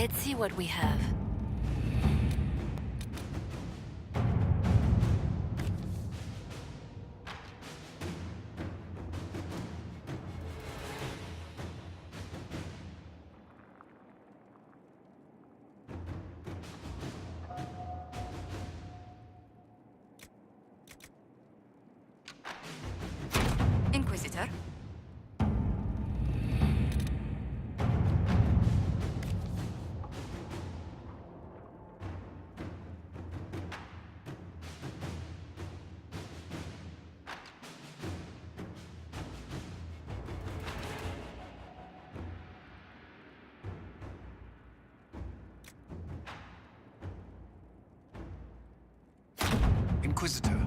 Let's see what we have. Inquisitor? Inquisitor.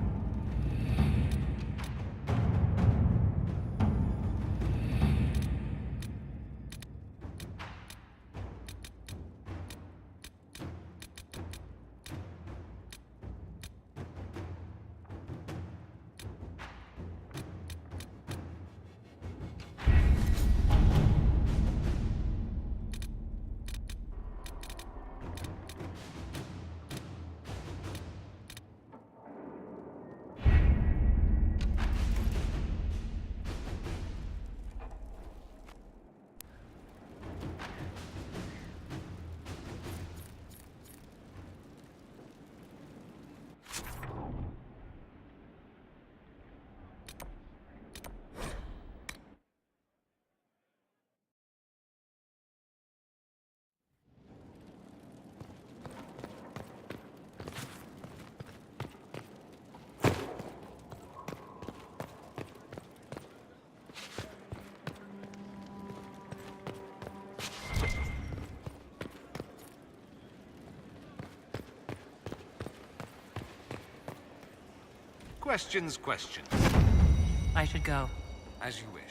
Questions. I should go. As you wish.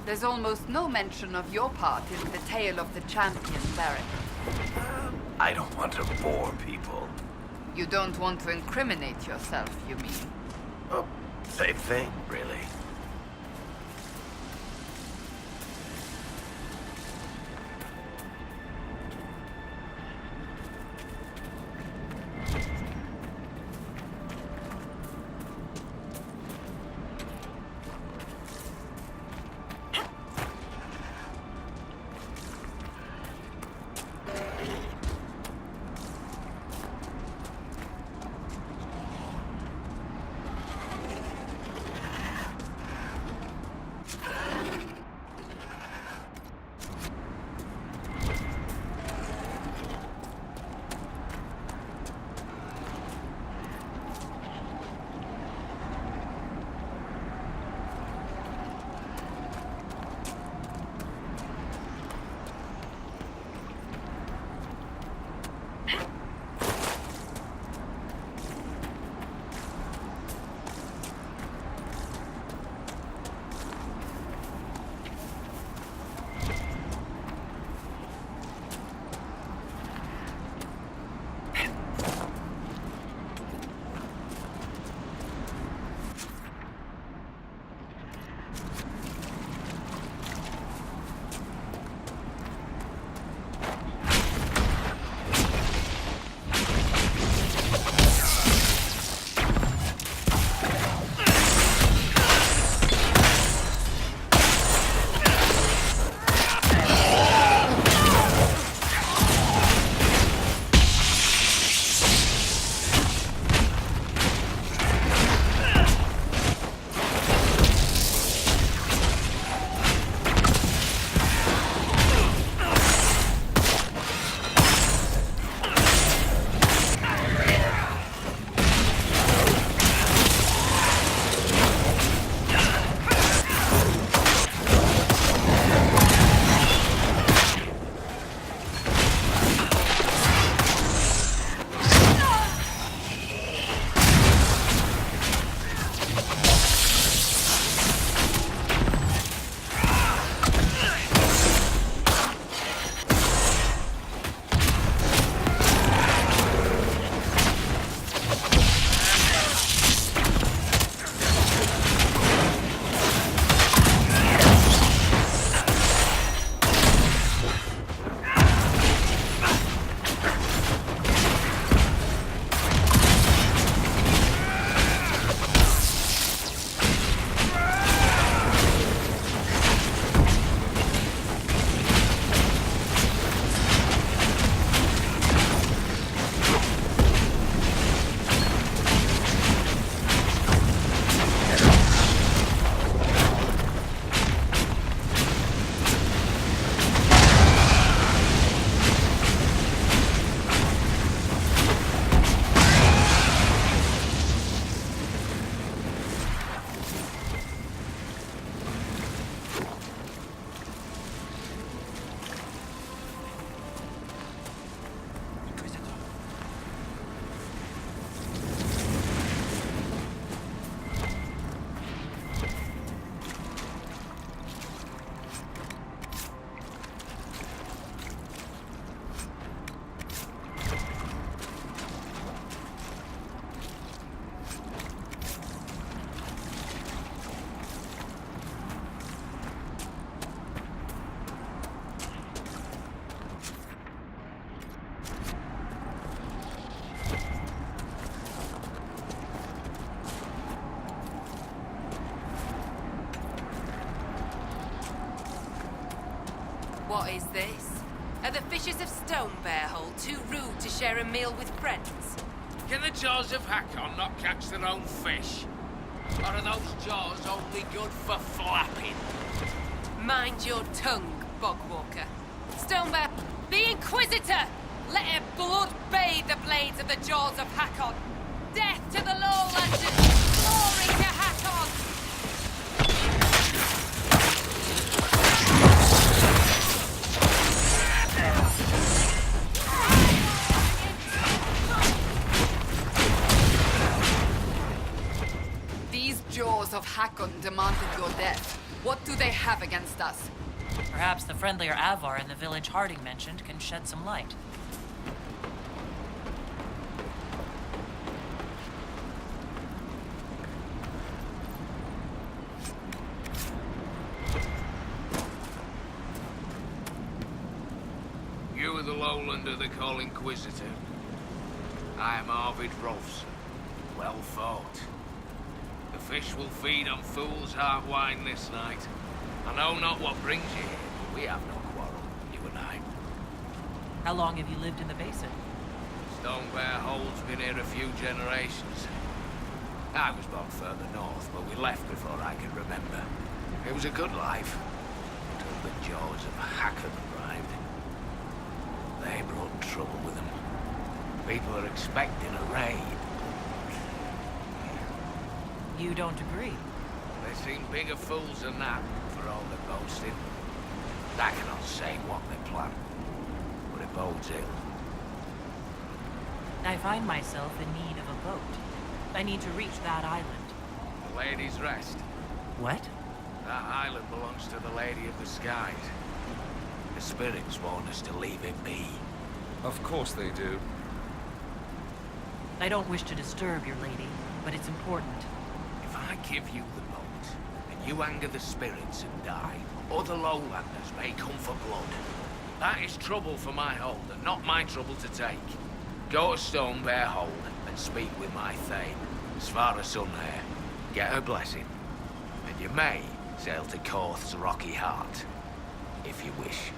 There's almost no mention of your part in the tale of the champion, Baron. I don't want to bore people. You don't want to incriminate yourself, you mean? Oh, same thing, really. What is this? Are the fishes of Stone Bear Hole too rude to share a meal with friends? Can the jaws of Hakon not catch their own fish? Or are those jaws only good for flapping? Mind your tongue, Bogwalker. Stone Bear, the Inquisitor! Let her blood bathe the blades of the jaws of Hakon! Death to the lowlanders! Glory to Hakon! These jaws of Hakon demanded your death. What do they have against us? Perhaps the friendlier Avar in the village Harding mentioned can shed some light. You are the lowlander they call Inquisitor. I am Arvid Rolfson. Well fought. The fish will feed on fool's heart wine this night. I know not what brings you here, but we have no quarrel, you and I. How long have you lived in the basin? Stone Bear Hole's been here a few generations. I was born further north, but we left before I could remember. It was a good life, until the jaws of Hackon arrived. They brought trouble with them. People are expecting a raid. You don't agree? They seem bigger fools than that, for all their boasting. I cannot say what they plan, but it bodes ill. I find myself in need of a boat. I need to reach that island. The Lady's Rest. What? That island belongs to the Lady of the Skies. The spirits want us to leave it be. Of course they do. I don't wish to disturb your lady, but it's important. If I give you the boat, and you anger the spirits and die, other lowlanders may come for blood. That is trouble for my hold, and not my trouble to take. Go to Stone Bear Hold and speak with my thane, Svara Sunhair. Get her blessing, and you may sail to Korth's rocky heart, if you wish.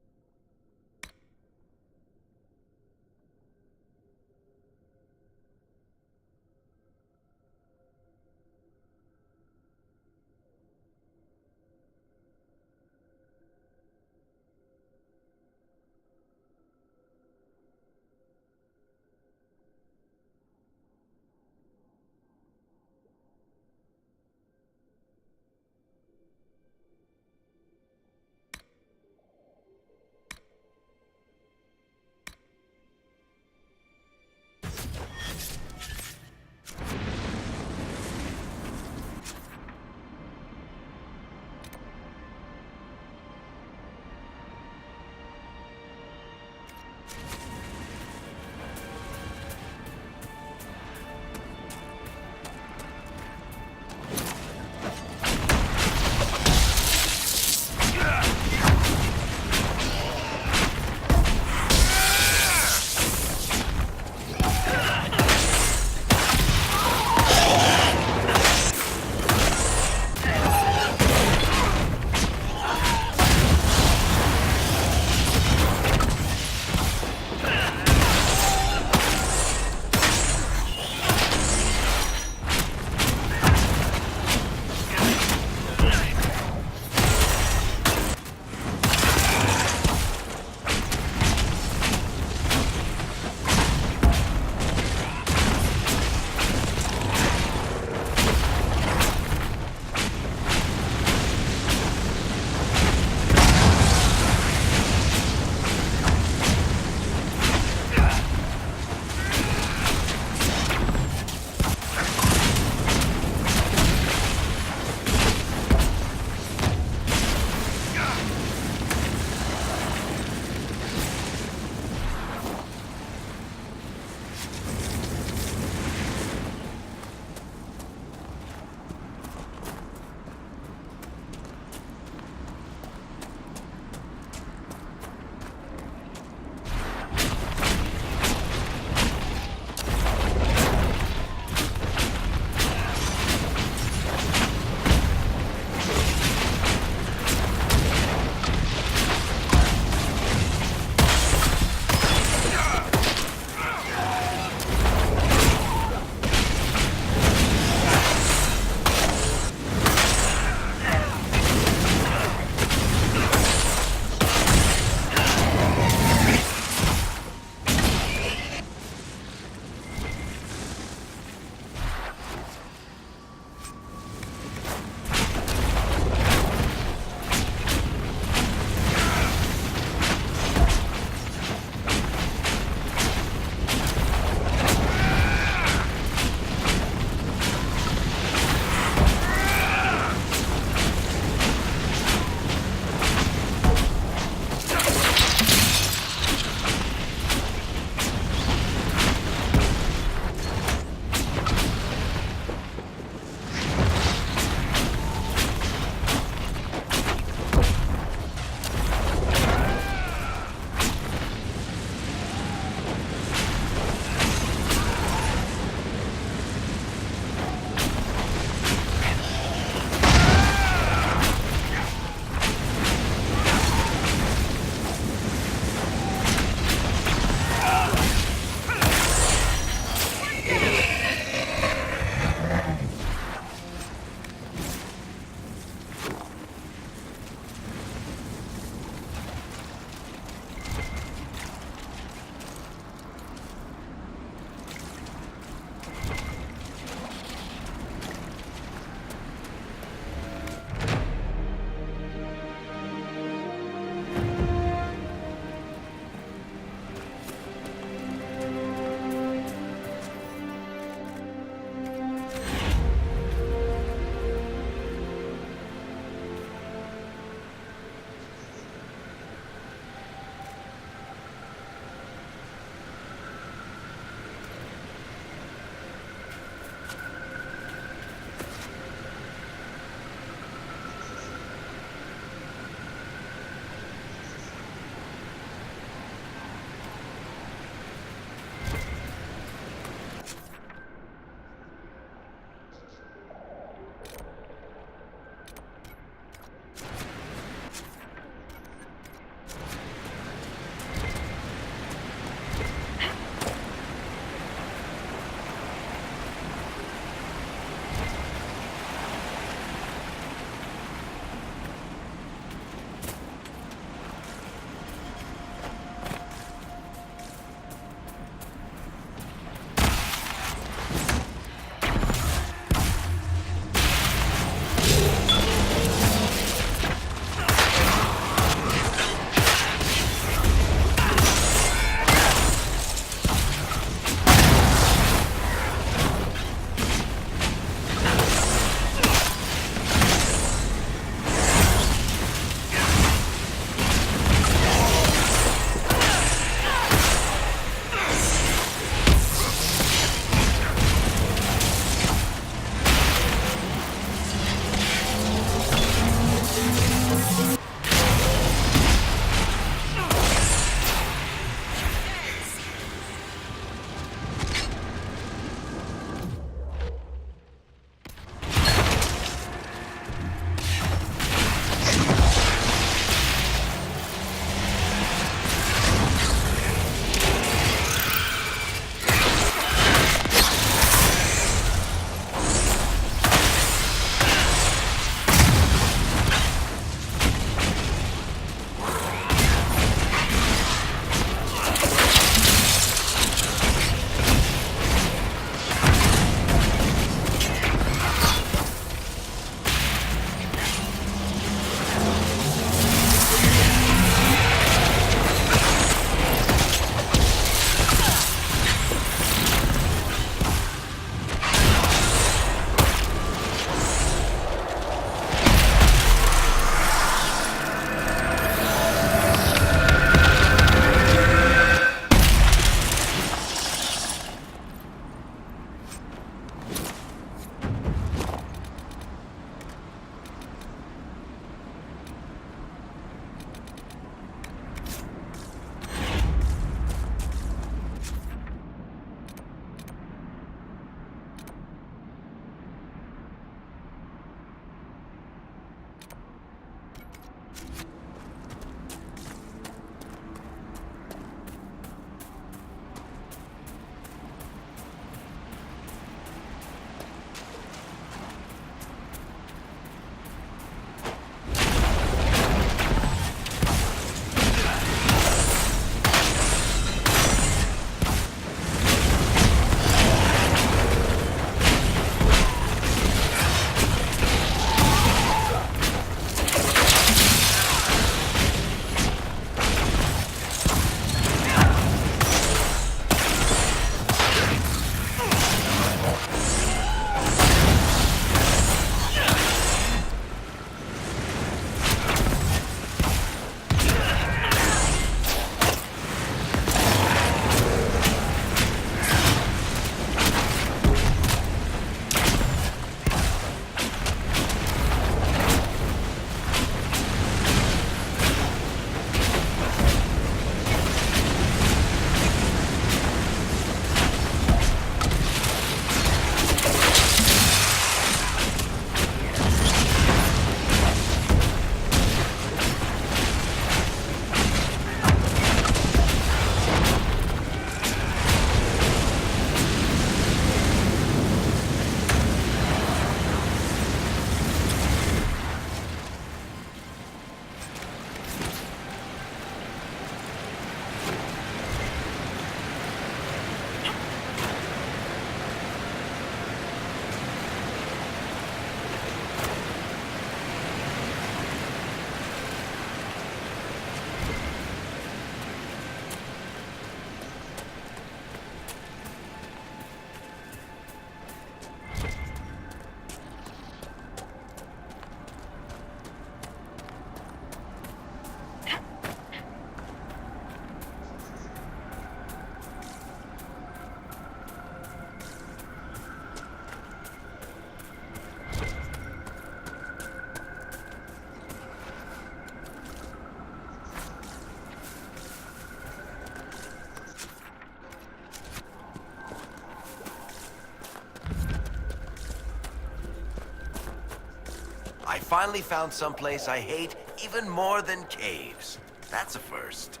finally found someplace I hate even more than caves. That's a first.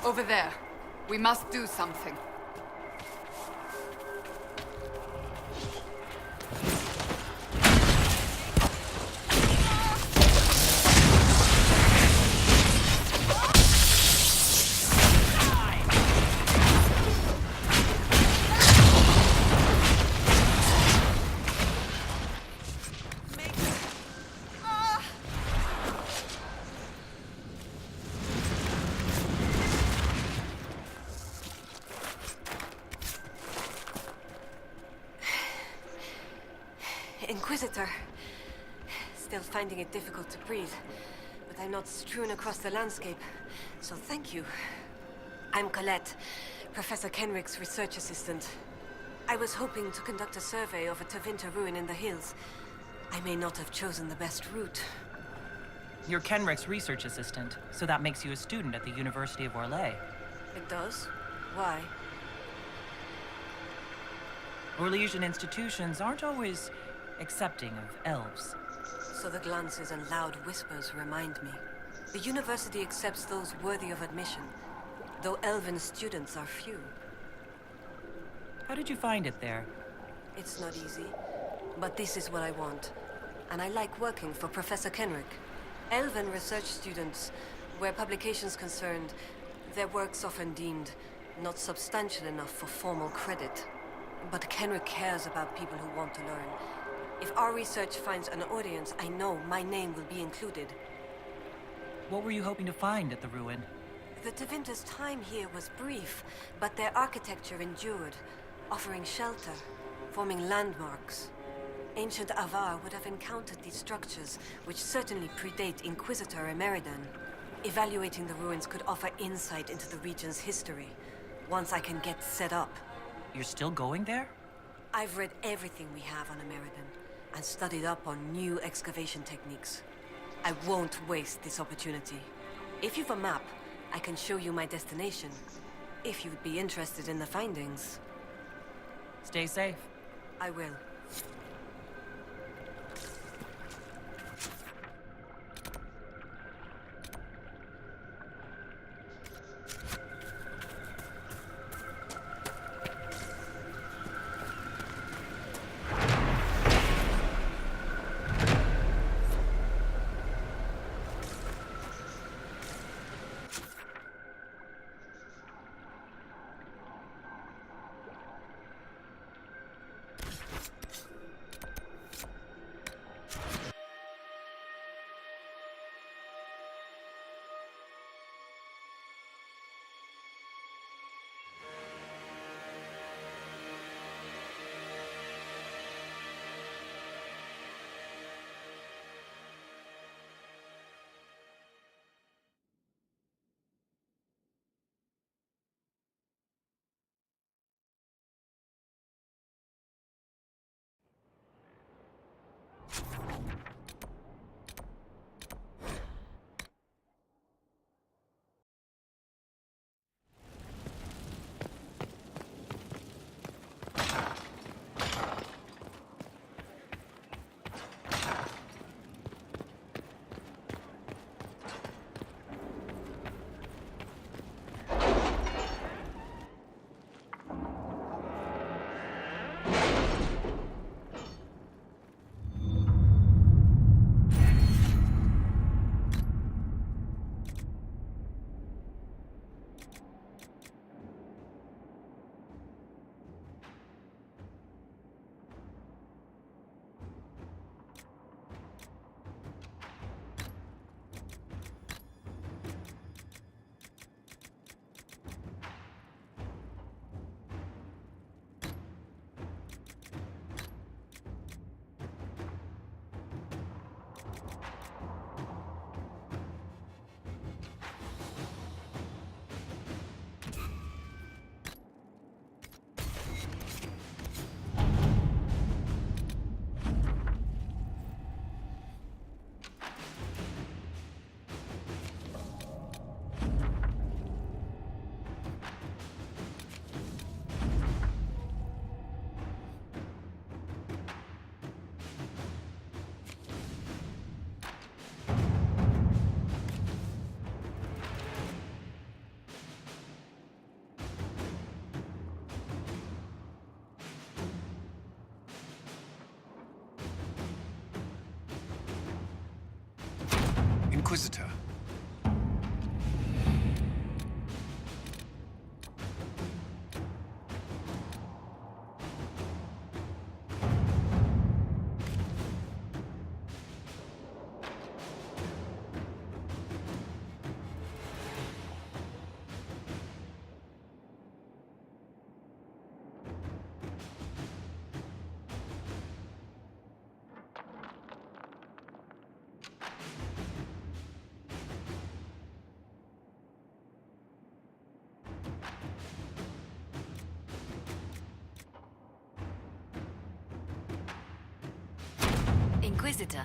Over there. We must do something. Inquisitor. Still finding it difficult to breathe, but I'm not strewn across the landscape, so thank you. I'm Colette, Professor Kenrick's research assistant. I was hoping to conduct a survey of a Tevinter ruin in the hills. I may not have chosen the best route. You're Kenrick's research assistant, so that makes you a student at the University of Orlais. It does? Why? Orlesian institutions aren't always accepting of elves. So the glances and loud whispers remind me. The university accepts those worthy of admission, though elven students are few. How did you find it there? It's not easy, but this is what I want. And I like working for Professor Kenrick. Elven research students, where publications concerned, their work's often deemed not substantial enough for formal credit. But Kenrick cares about people who want to learn. If our research finds an audience, I know my name will be included. What were you hoping to find at the ruin? The Tevinter's time here was brief, but their architecture endured, offering shelter, forming landmarks. Ancient Avar would have encountered these structures, which certainly predate Inquisitor Emeridan. Evaluating the ruins could offer insight into the region's history, once I can get set up. You're still going there? I've read everything we have on Emeridan, and studied up on new excavation techniques. I won't waste this opportunity. If you've a map, I can show you my destination, if you'd be interested in the findings. Stay safe. I will. Inquisitor. Inquisitor.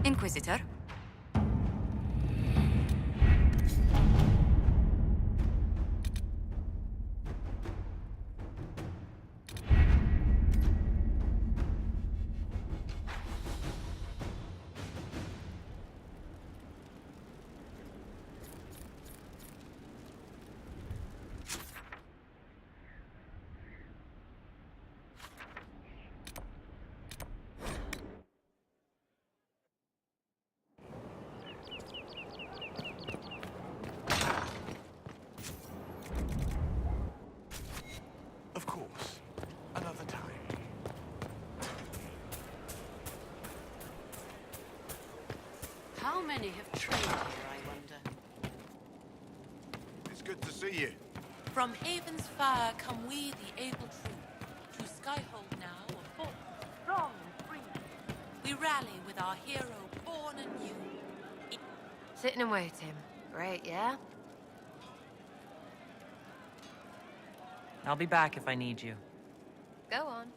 Inquisitor. Of course. Another time. How many have trained here, I wonder? It's good to see you. From Haven's fire come we, the able true, to Skyhold now, a folk strong and free. We rally with our hero born anew. Sitting and waiting. Great, yeah? I'll be back if I need you. Go on.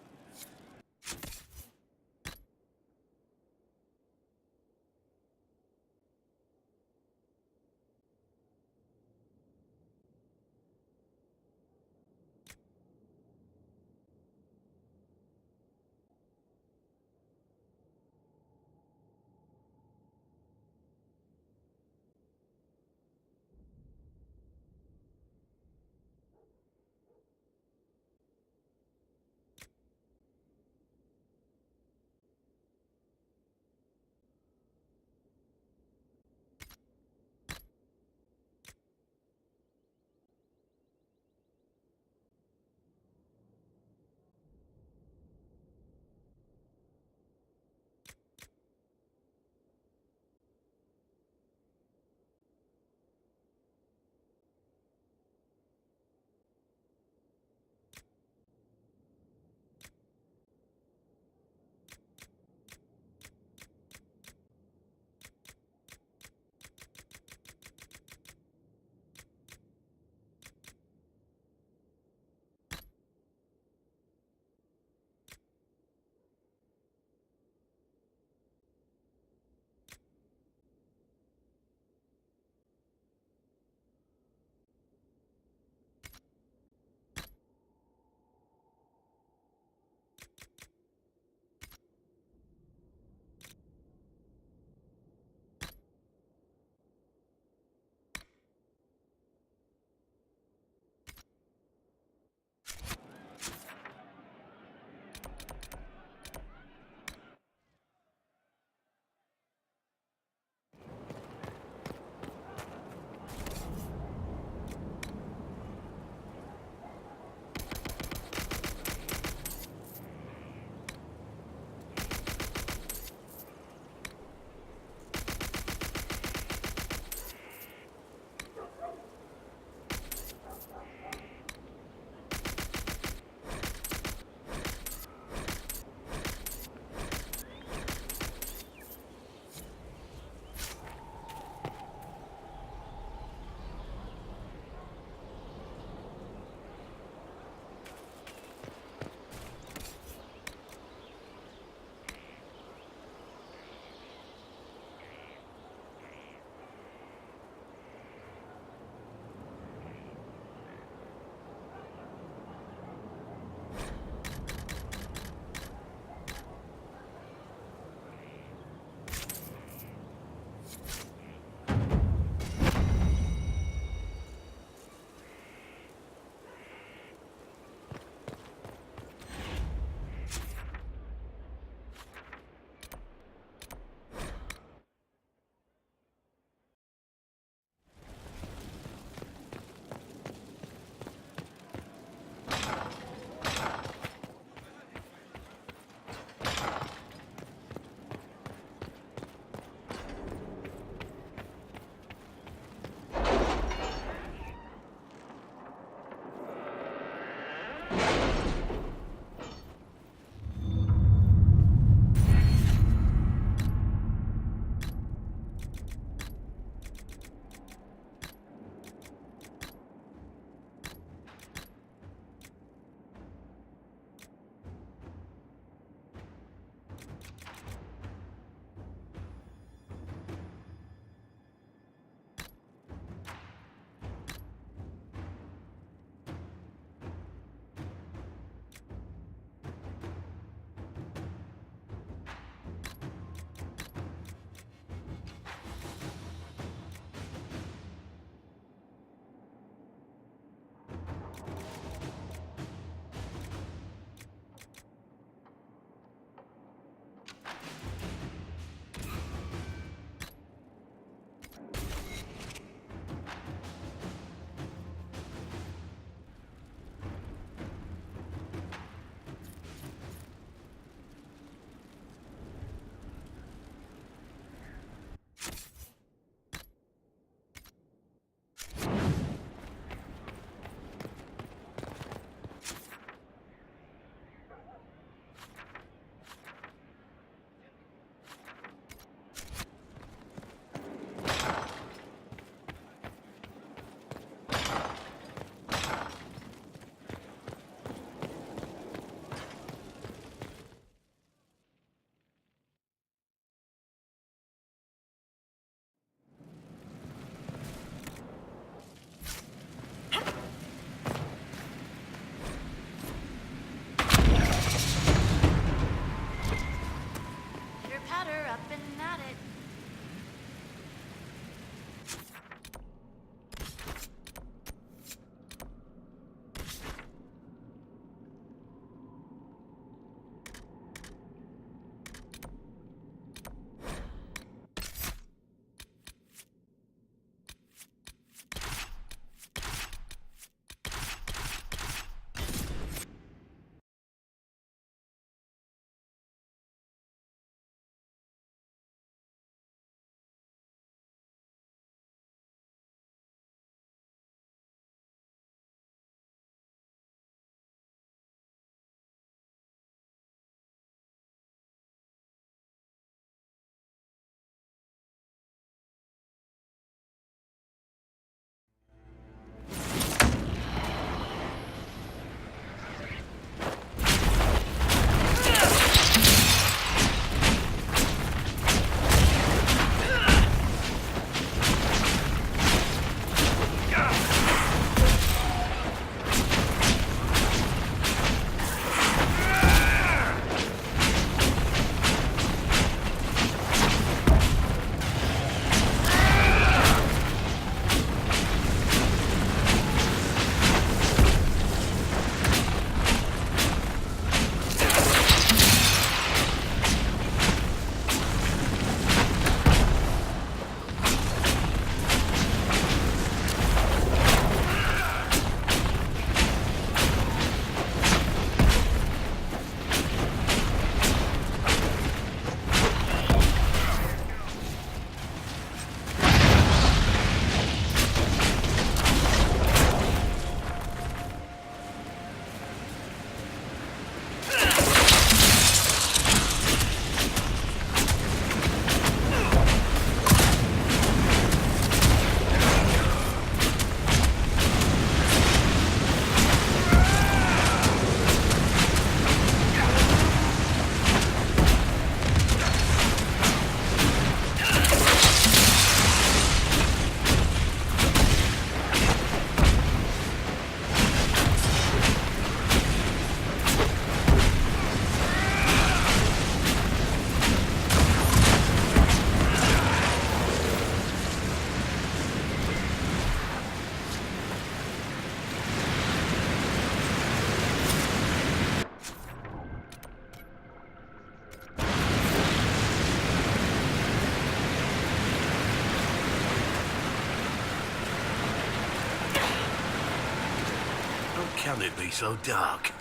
Can it be so dark?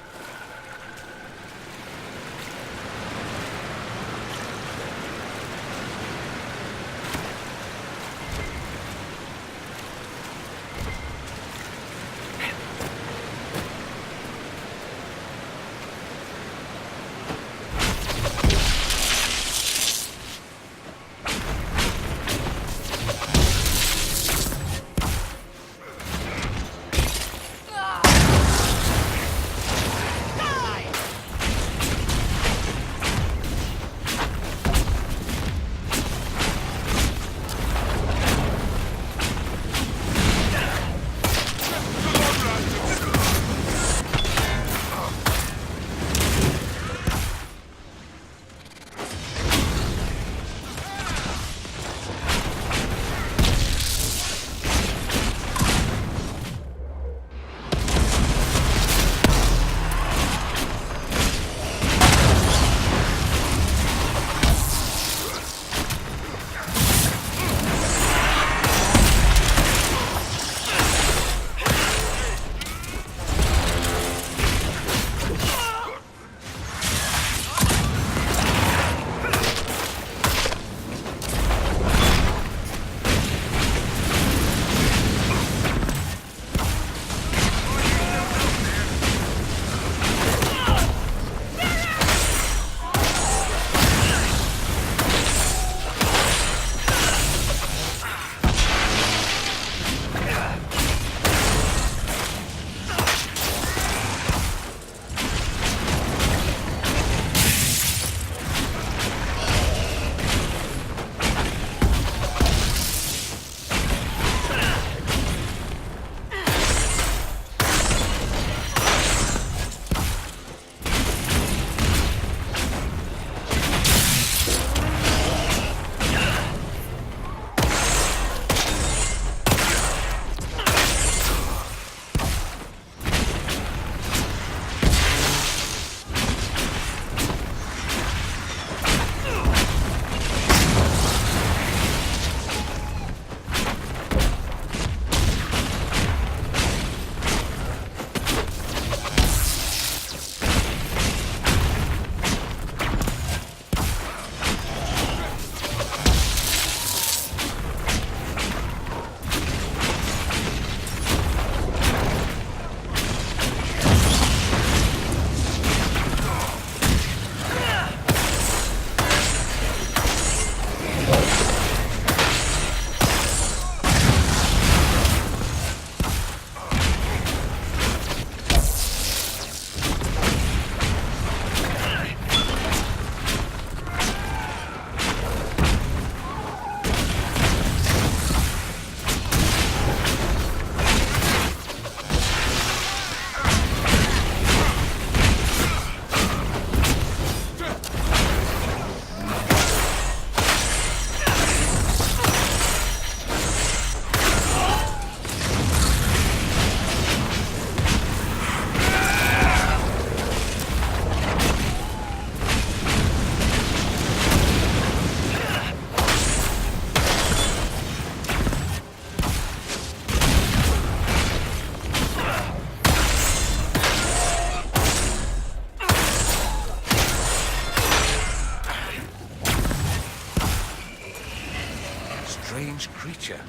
Strange creature.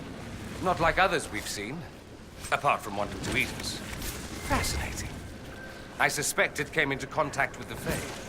Not like others we've seen, apart from wanting to eat us. Fascinating. I suspect it came into contact with the Fae.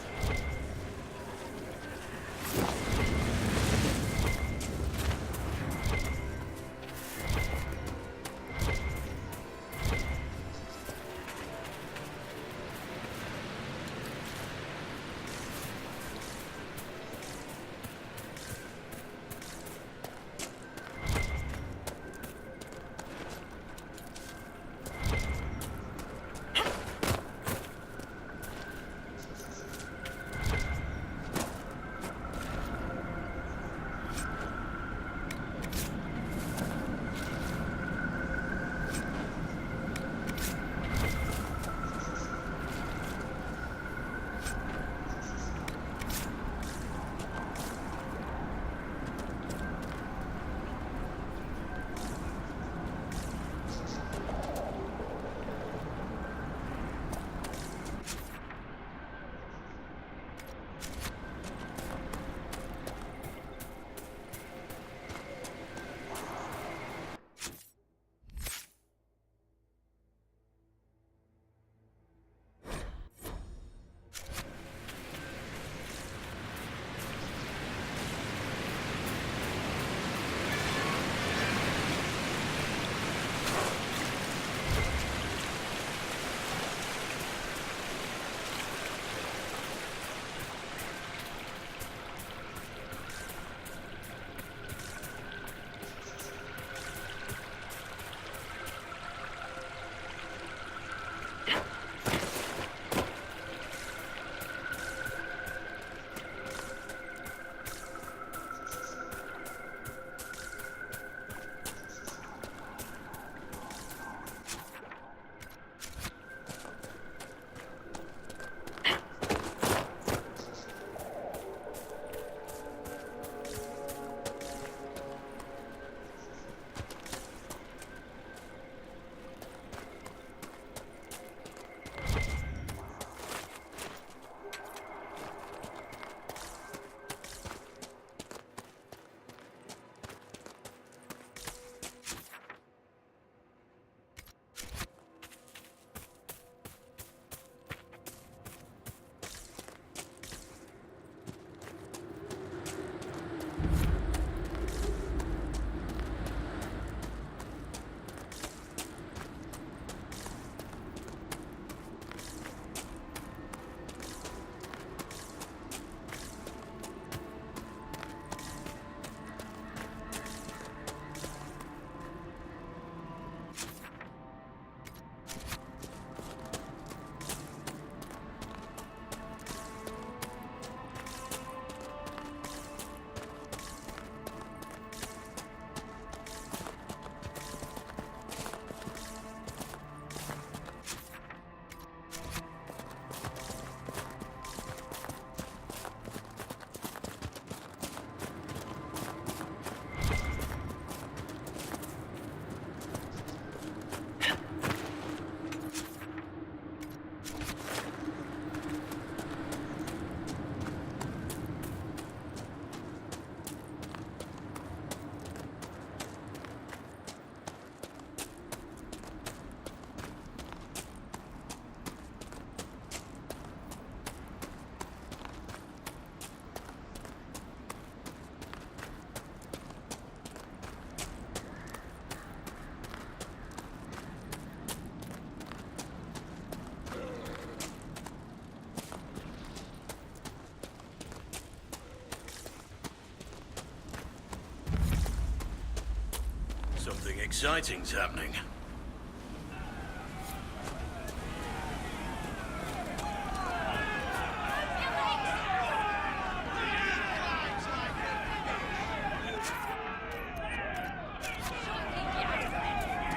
exciting's happening.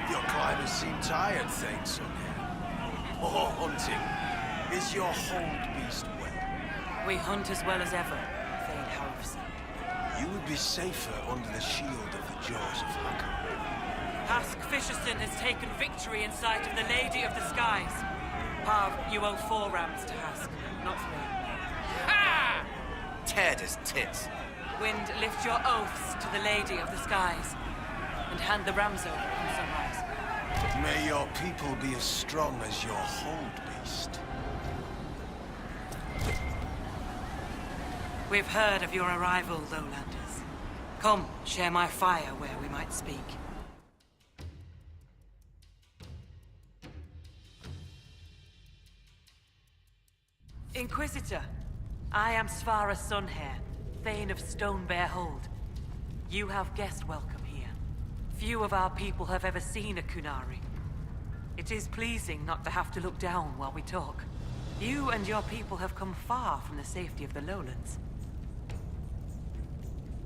Your climbers seem tired, thanks, Sonia. Or hunting. Is your hold beast well? We hunt as well as ever, Thane Harrison. You would be safer under the shield of the jaws of Hakon. Hask Fisherson has taken victory in sight of the Lady of the Skies. Parv, you owe 4 rams to Hask, not 3. Ha! Tear his tits. Wind, lift your oaths to the Lady of the Skies, and hand the rams over from sunrise. May your people be as strong as your hold beast. We've heard of your arrival, Lowlanders. Come, share my fire where we might speak. Inquisitor, I am Svara Sunhair, Thane of Stonebear Hold. You have guest welcome here. Few of our people have ever seen a Kunari. It is pleasing not to have to look down while we talk. You and your people have come far from the safety of the lowlands.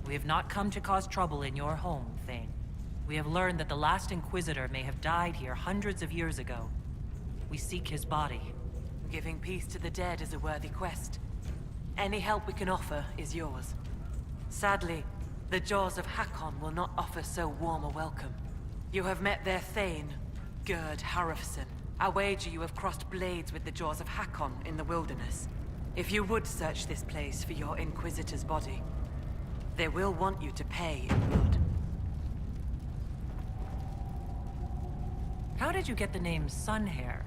We have not come to cause trouble in your home, Thane. We have learned that the last Inquisitor may have died here hundreds of years ago. We seek his body. Giving peace to the dead is a worthy quest. Any help we can offer is yours. Sadly, the Jaws of Hakon will not offer so warm a welcome. You have met their Thane, Gerd Harrison. I wager you have crossed blades with the Jaws of Hakon in the wilderness. If you would search this place for your Inquisitor's body, they will want you to pay in blood. How did you get the name Sunhair?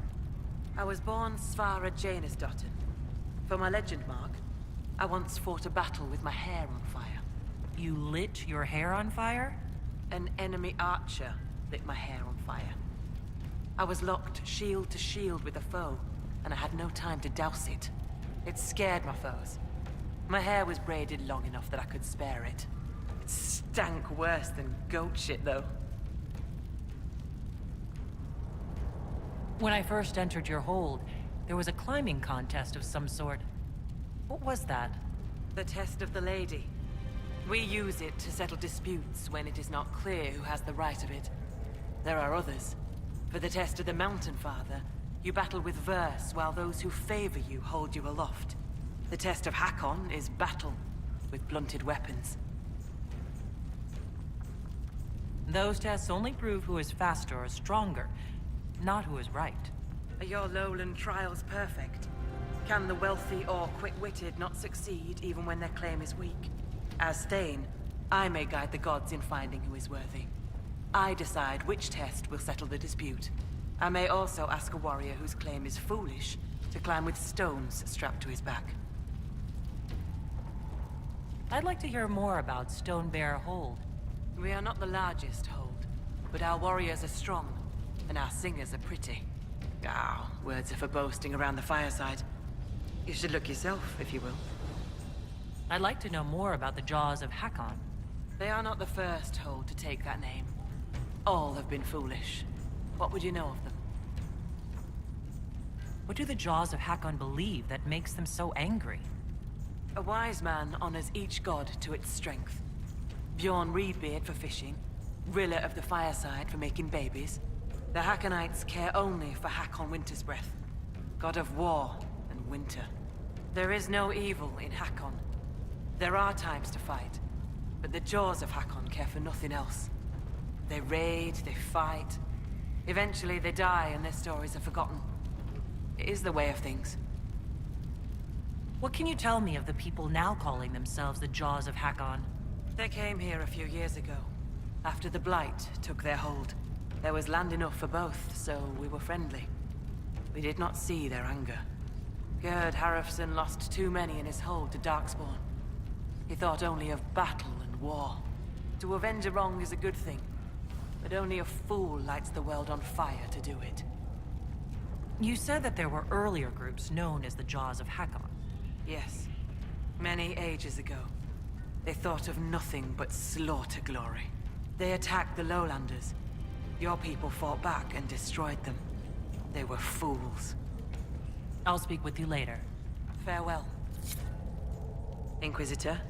I was born Svara Janisdottir. For my legend mark, I once fought a battle with my hair on fire. You lit your hair on fire? An enemy archer lit my hair on fire. I was locked shield to shield with a foe, and I had no time to douse it. It scared my foes. My hair was braided long enough that I could spare it. It stank worse than goat shit, though. When I first entered your hold, there was a climbing contest of some sort. What was that? The test of the lady. We use it to settle disputes when it is not clear who has the right of it. There are others. For the test of the Mountain Father, you battle with verse while those who favor you hold you aloft. The test of Hakon is battle, with blunted weapons. Those tests only prove who is faster or stronger, not who is right. Are your lowland trials perfect? Can the wealthy or quick-witted not succeed even when their claim is weak? As Thane, I may guide the gods in finding who is worthy. I decide which test will settle the dispute. I may also ask a warrior whose claim is foolish to climb with stones strapped to his back. I'd like to hear more about Stonebear Hold. We are not the largest hold, but our warriors are strong, and our singers are pretty. Ah, words are for boasting around the fireside. You should look yourself, if you will. I'd like to know more about the Jaws of Hakon. They are not the first hold to take that name. All have been foolish. What would you know of them? What do the Jaws of Hakon believe that makes them so angry? A wise man honors each god to its strength. Bjorn Reedbeard for fishing, Rilla of the Fireside for making babies. The Hakonites care only for Hakon Wintersbreath, god of war and winter. There is no evil in Hakon. There are times to fight, but the Jaws of Hakon care for nothing else. They raid, they fight. Eventually they die and their stories are forgotten. It is the way of things. What can you tell me of the people now calling themselves the Jaws of Hakon? They came here a few years ago, after the Blight took their hold. There was land enough for both, so we were friendly. We did not see their anger. Gerd Harrison lost too many in his hold to Darkspawn. He thought only of battle and war. To avenge a wrong is a good thing, but only a fool lights the world on fire to do it. You said that there were earlier groups known as the Jaws of Hakon. Yes, many ages ago. They thought of nothing but slaughter glory. They attacked the lowlanders, Your people fought back and destroyed them. They were fools. I'll speak with you later. Farewell. Inquisitor?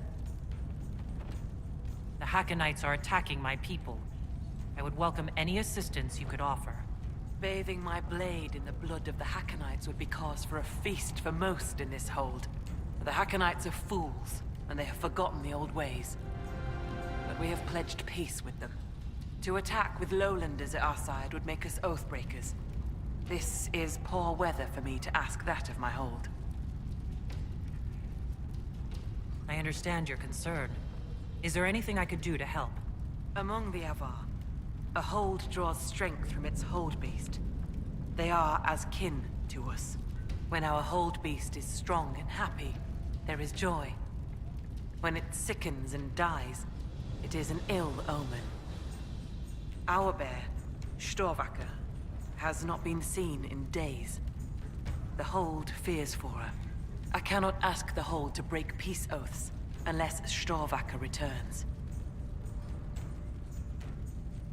The Hackonites are attacking my people. I would welcome any assistance you could offer. Bathing my blade in the blood of the Hackonites would be cause for a feast for most in this hold. The Hackonites are fools, and they have forgotten the old ways. But we have pledged peace with them. To attack with lowlanders at our side would make us oathbreakers. This is poor weather for me to ask that of my hold. I understand your concern. Is there anything I could do to help? Among the Avar, a hold draws strength from its hold beast. They are as kin to us. When our hold beast is strong and happy, there is joy. When it sickens and dies, it is an ill omen. Our bear, Storvacker, has not been seen in days. The hold fears for her. I cannot ask the hold to break peace oaths unless Storvacker returns.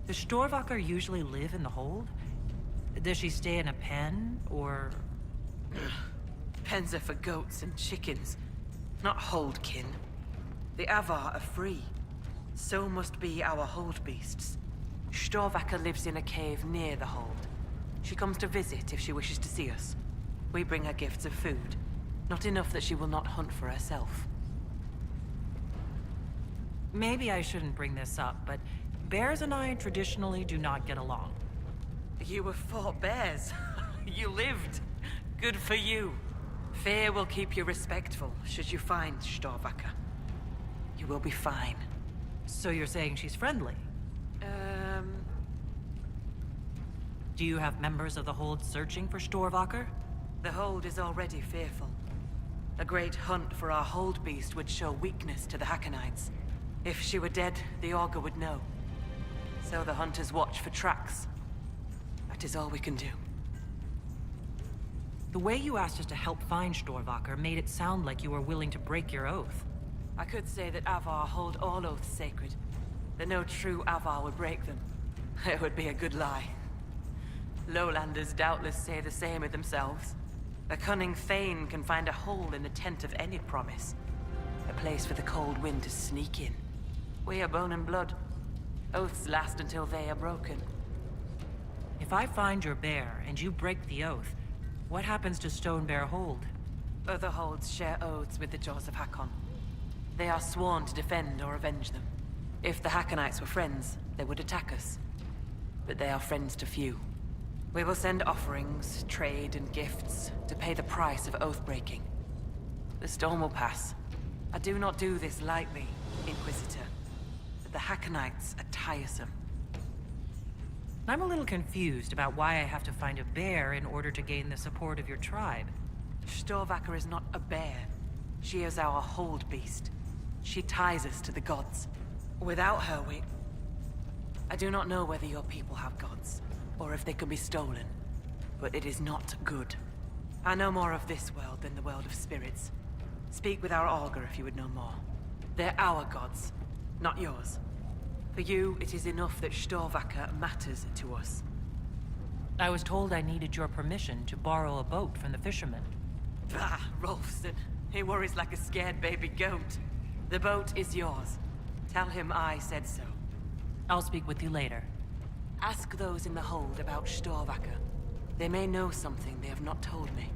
Does Storvacker usually live in the hold? Does she stay in a pen, or...? Pens are for goats and chickens, not holdkin. The Avar are free. So must be our hold beasts. Storvacker lives in a cave near the hold. She comes to visit if she wishes to see us. We bring her gifts of food. Not enough that she will not hunt for herself. Maybe I shouldn't bring this up, but bears and I traditionally do not get along. You were fought bears. You lived. Good for you. Fear will keep you respectful should you find Storvacker. You will be fine. So you're saying she's friendly? Do you have members of the Hold searching for Storvacker? The Hold is already fearful. A great hunt for our Hold beast would show weakness to the Hackonites. If she were dead, the Augur would know. So the hunters watch for tracks. That is all we can do. The way you asked us to help find Storvacker made it sound like you were willing to break your oath. I could say that Avar hold all oaths sacred. That no true Avar would break them. It would be a good lie. Lowlanders doubtless say the same of themselves. A cunning Thane can find a hole in the tent of any promise. A place for the cold wind to sneak in. We are bone and blood. Oaths last until they are broken. If I find your bear and you break the oath, what happens to Stone Bear Hold? Other holds share oaths with the Jaws of Hakon. They are sworn to defend or avenge them. If the Hackonites were friends, they would attack us. But they are friends to few. We will send offerings, trade, and gifts to pay the price of oath-breaking. The storm will pass. I do not do this lightly, Inquisitor. But the Hackonites are tiresome. I'm a little confused about why I have to find a bear in order to gain the support of your tribe. Storvacker is not a bear. She is our hold beast. She ties us to the gods. Without her, I do not know whether your people have gods, or if they can be stolen. But it is not good. I know more of this world than the world of spirits. Speak with our Augur if you would know more. They're our gods, not yours. For you, it is enough that Storvacker matters to us. I was told I needed your permission to borrow a boat from the fishermen. Bah, Rolfson. He worries like a scared baby goat. The boat is yours. Tell him I said so. I'll speak with you later. Ask those in the hold about Storvacker. They may know something they have not told me.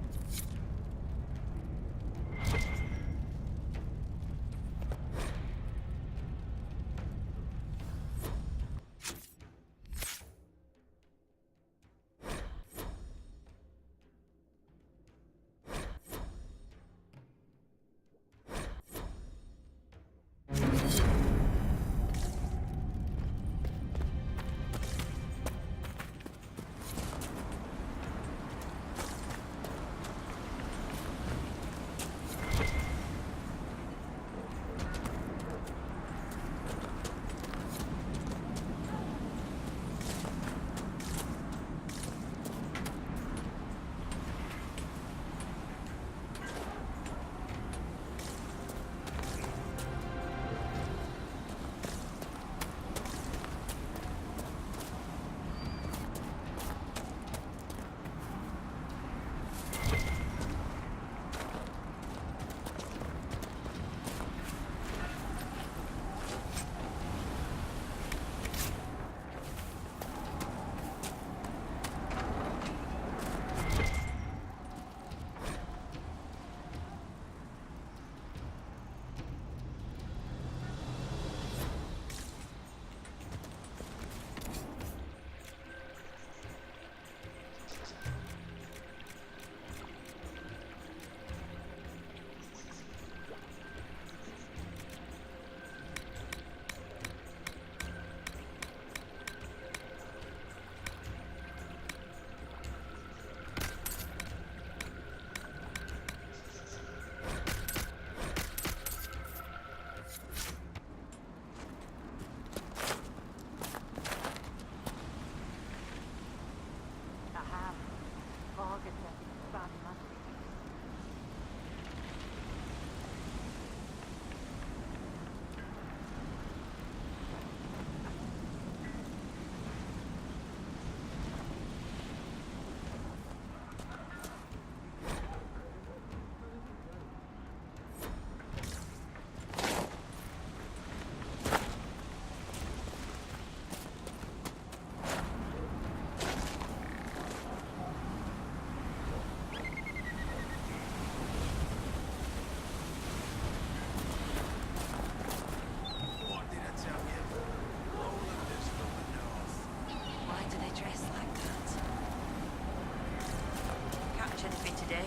day?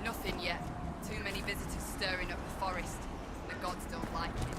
Nothing yet. Too many visitors stirring up the forest. The gods don't like it.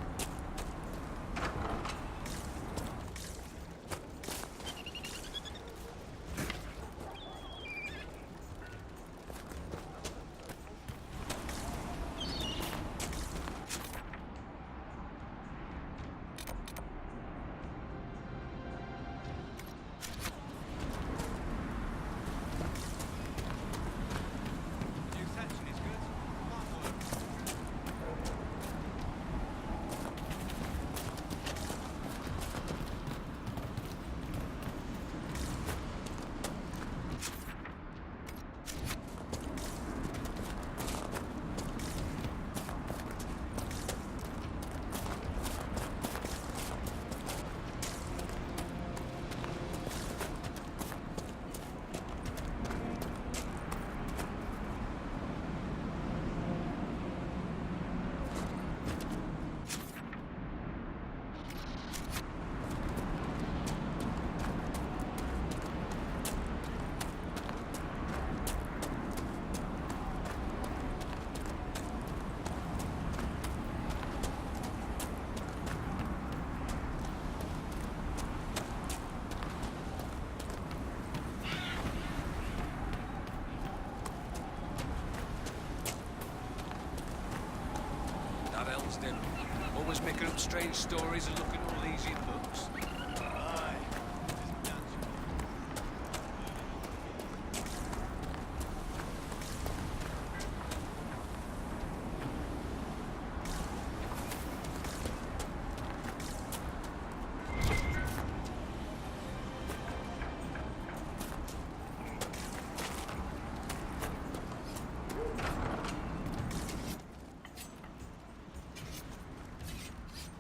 Always picking up strange stories and looking all easy in books.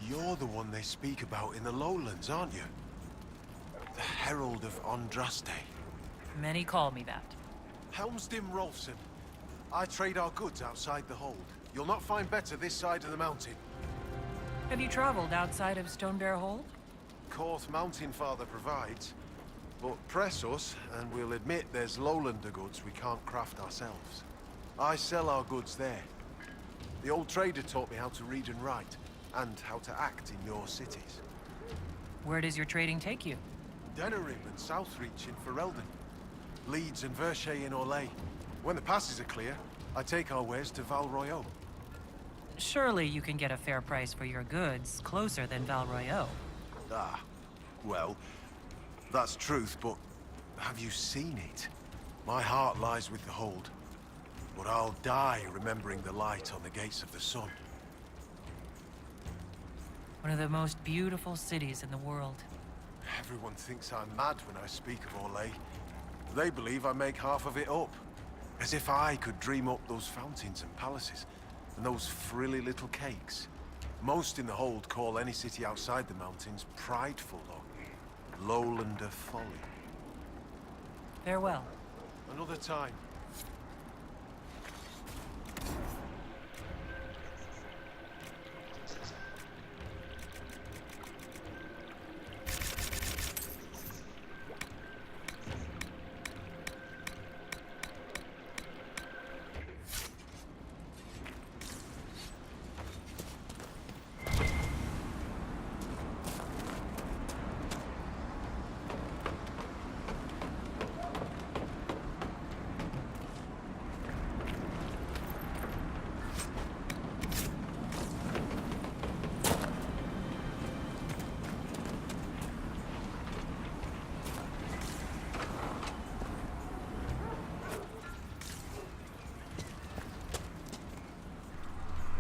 You're the one they speak about in the lowlands, aren't you? The Herald of Andraste. Many call me that. Helmsdim Rolfson. I trade our goods outside the hold. You'll not find better this side of the mountain. Have you traveled outside of Stonebear Hold? Korth Mountain Father provides. But press us, and we'll admit there's lowlander goods we can't craft ourselves. I sell our goods there. The old trader taught me how to read and write, and how to act in your cities. Where does your trading take you? Denerim and Southreach in Ferelden. Leeds and Verchet in Orlais. When the passes are clear, I take our wares to Val Royeaux. Surely you can get a fair price for your goods closer than Val Royeaux. Ah, well, that's truth, but have you seen it? My heart lies with the hold, but I'll die remembering the light on the gates of the sun. One of the most beautiful cities in the world. Everyone thinks I'm mad when I speak of Orlais. They believe I make half of it up. As if I could dream up those fountains and palaces, and those frilly little cakes. Most in the hold call any city outside the mountains prideful, though. Lowlander folly. Farewell. Another time.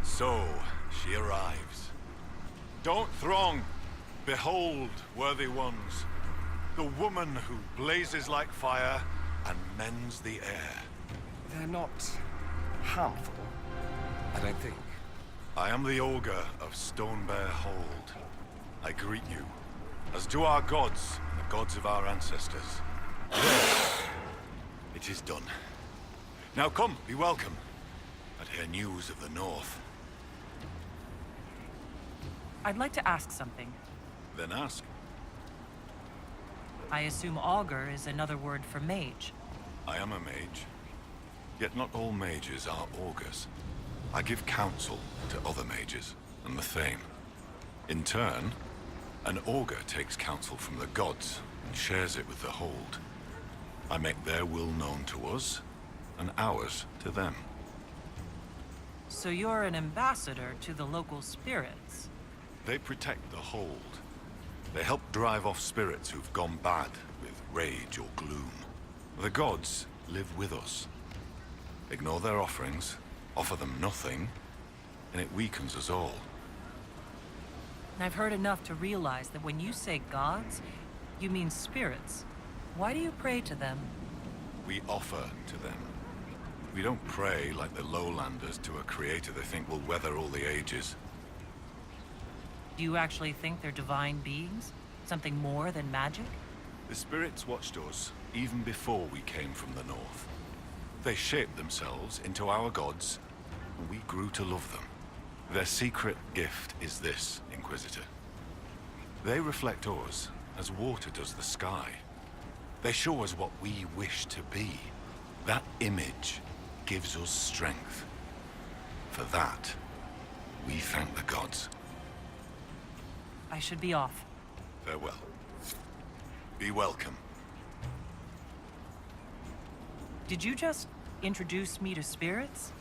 So, she arrives. Don't throng. Behold, worthy ones, the woman who blazes like fire and mends the air. They're not harmful, I don't think. I am the Ogre of Stonebear Hold. I greet you, as do our gods and the gods of our ancestors. It is done. Now come, be welcome, and hear news of the North. I'd like to ask something. Then ask. I assume augur is another word for mage. I am a mage. Yet not all mages are augurs. I give counsel to other mages, and the same. In turn, an augur takes counsel from the gods and shares it with the Hold. I make their will known to us, and ours to them. So you're an ambassador to the local spirits? They protect the Hold. They help drive off spirits who've gone bad with rage or gloom. The gods live with us. Ignore their offerings, offer them nothing, and it weakens us all. I've heard enough to realize that when you say gods, you mean spirits. Why do you pray to them? We offer to them. We don't pray like the lowlanders to a creator they think will weather all the ages. Do you actually think they're divine beings? Something more than magic? The spirits watched us even before we came from the north. They shaped themselves into our gods, and we grew to love them. Their secret gift is this, Inquisitor. They reflect us as water does the sky. They show us what we wish to be. That image gives us strength. For that, we thank the gods. I should be off. Farewell. Be welcome. Did you just introduce me to spirits?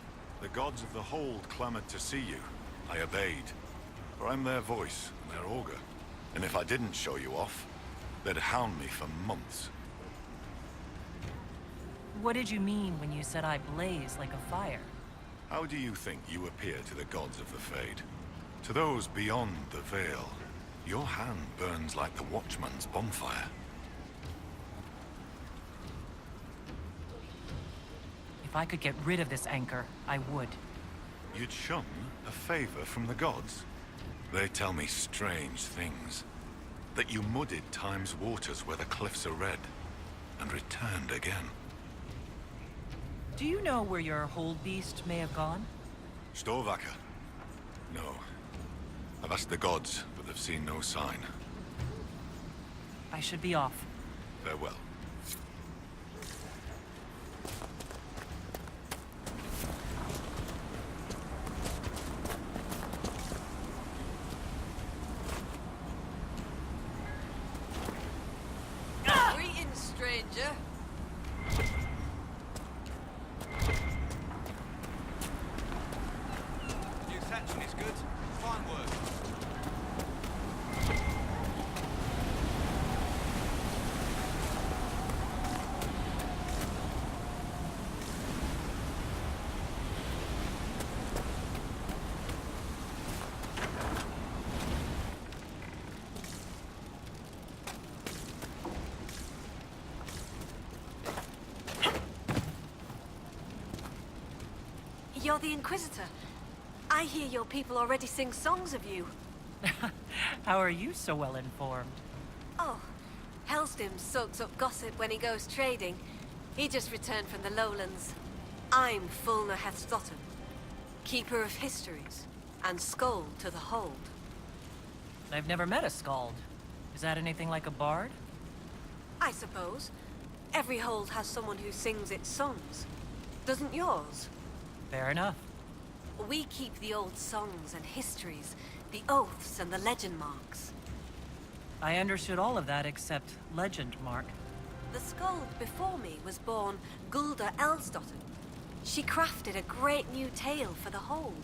The gods of the Hold clamored to see you. I obeyed. For I'm their voice and their augur. And if I didn't show you off, they'd hound me for months. What did you mean when you said I blaze like a fire? How do you think you appear to the gods of the Fade? To those beyond the Veil, your hand burns like the Watchman's bonfire. If I could get rid of this anchor, I would. You'd shun a favor from the gods? They tell me strange things. That you muddied time's waters where the cliffs are red, and returned again. Do you know where your hold beast may have gone? Storvacker? No. I've asked the gods, but they've seen no sign. I should be off. Farewell. Greetings, stranger. New thatching is good. Fine work. You're the Inquisitor. I hear your people already sing songs of you. How are you so well informed? Oh, Hellstim soaks up gossip when he goes trading. He just returned from the lowlands. I'm Fulna Hethstottem, keeper of histories, and Skald to the Hold. I've never met a Skald. Is that anything like a bard? I suppose. Every Hold has someone who sings its songs. Doesn't yours? Fair enough. We keep the old songs and histories, the oaths and the legend marks. I understood all of that except legend mark. The Skald before me was born Gulda Elsdotter. She crafted a great new tale for the Hold.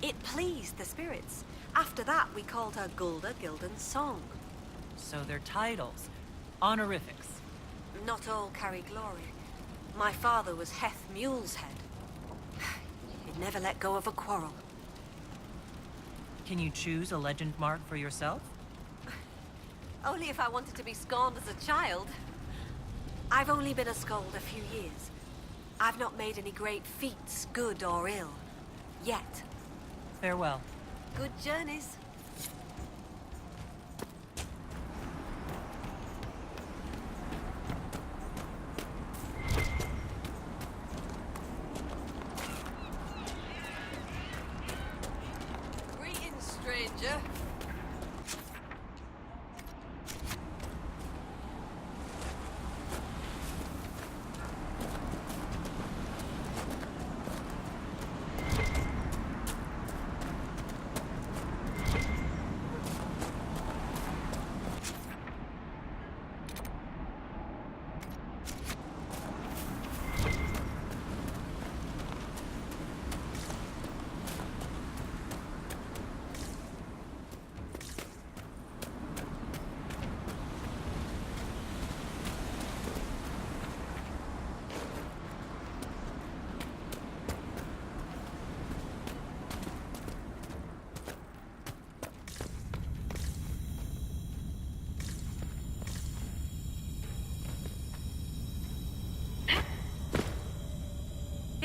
It pleased the spirits. After that, we called her Gulda Gildan's Song. So they're titles. Honorifics. Not all carry glory. My father was Heth Mule's Head. He'd never let go of a quarrel. Can you choose a legend mark for yourself? Only if I wanted to be scorned as a child. I've only been a Skald a few years. I've not made any great feats, good or ill. Yet. Farewell. Good journeys. Greetings, stranger.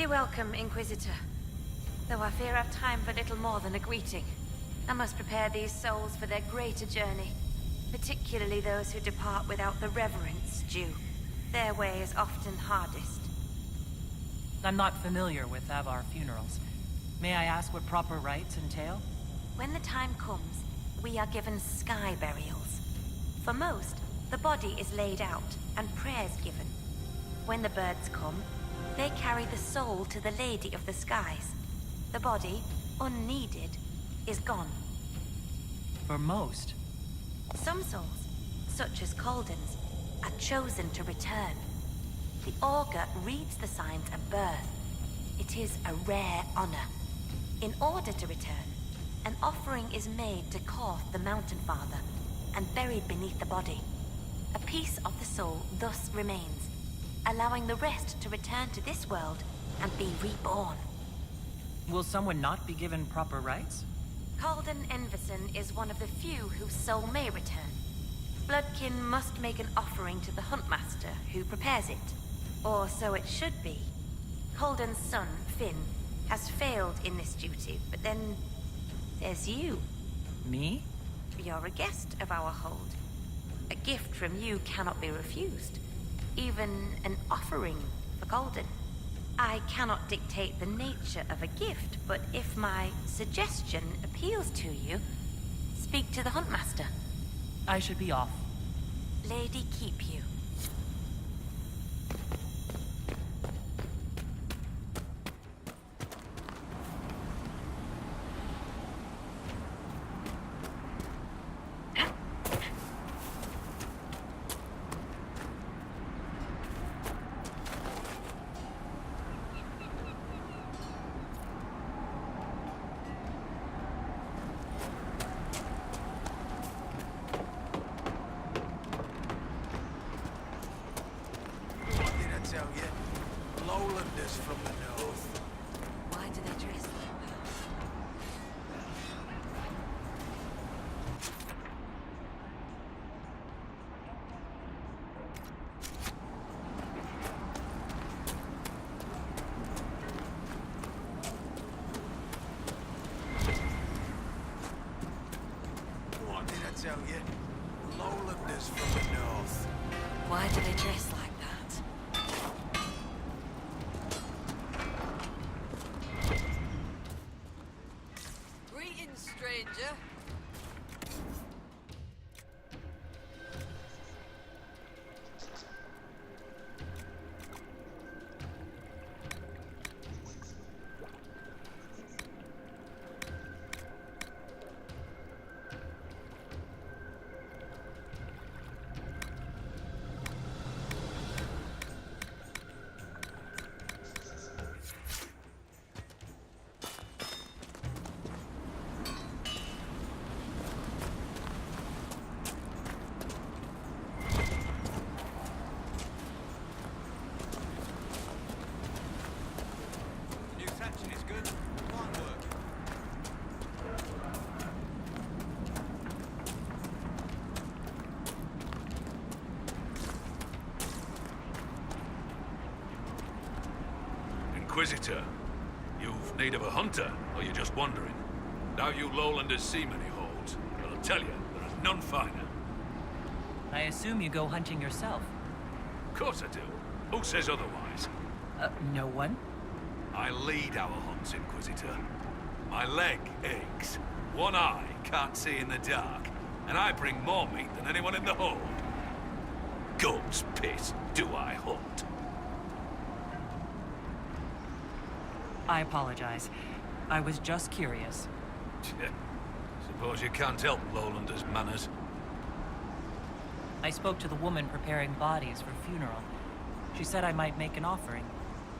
Be welcome, Inquisitor. Though I fear I've time for little more than a greeting. I must prepare these souls for their greater journey, particularly those who depart without the reverence due. Their way is often hardest. I'm not familiar with Avar funerals. May I ask what proper rites entail? When the time comes, we are given sky burials. For most, the body is laid out and prayers given. When the birds come, they carry the soul to the Lady of the Skies. The body, unneeded, is gone. For most? Some souls, such as Calden's, are chosen to return. The Augur reads the signs of birth. It is a rare honor. In order to return, an offering is made to Korth the Mountain Father and buried beneath the body. A piece of the soul thus remains, allowing the rest to return to this world and be reborn. Will someone not be given proper rites? Calden Enverson is one of the few whose soul may return. Bloodkin must make an offering to the Huntmaster, who prepares it. Or so it should be. Calden's son, Finn, has failed in this duty, but then there's you. Me? You're a guest of our hold. A gift from you cannot be refused. Even an offering for Calden. I cannot dictate the nature of a gift, but if my suggestion appeals to you, speak to the Huntmaster. I should be off. Lady keep you. Lowlanders from the north. Why do they dress like that? What did I tell you? Lowlanders from the north. Why do they dress like that? Greetings, stranger. Is good. Fine work. Inquisitor, you've need of a hunter, or you're just wandering? Now you lowlanders see many holds, but I'll tell you, there is none finer. I assume you go hunting yourself. Of course I do. Who says otherwise? No one? I lead our hunts, Inquisitor. My leg aches. One eye can't see in the dark. And I bring more meat than anyone in the hold. God's piss, do I hunt? I apologize. I was just curious. Suppose you can't help Lowlanders' manners. I spoke to the woman preparing bodies for funeral. She said I might make an offering.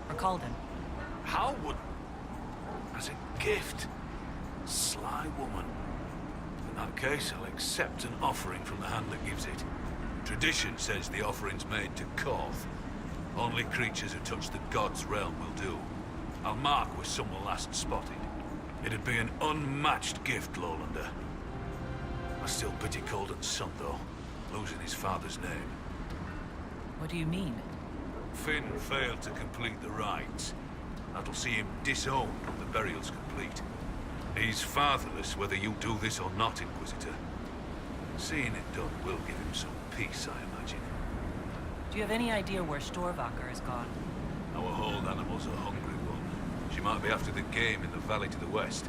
For Calden. How would... as a gift? Sly woman. In that case, I'll accept an offering from the hand that gives it. Tradition says the offering's made to Korth. Only creatures who touch the god's realm will do. I'll mark where someone last spotted. It'd be an unmatched gift, Lowlander. I still pity Calden's son, though, losing his father's name. What do you mean? Finn failed to complete the rites. That'll see him disowned when the burial's complete. He's fatherless whether you do this or not, Inquisitor. Seeing it done will give him some peace, I imagine. Do you have any idea where Storvaker has gone? Our hold animal's a hungry one. She might be after the game in the valley to the west.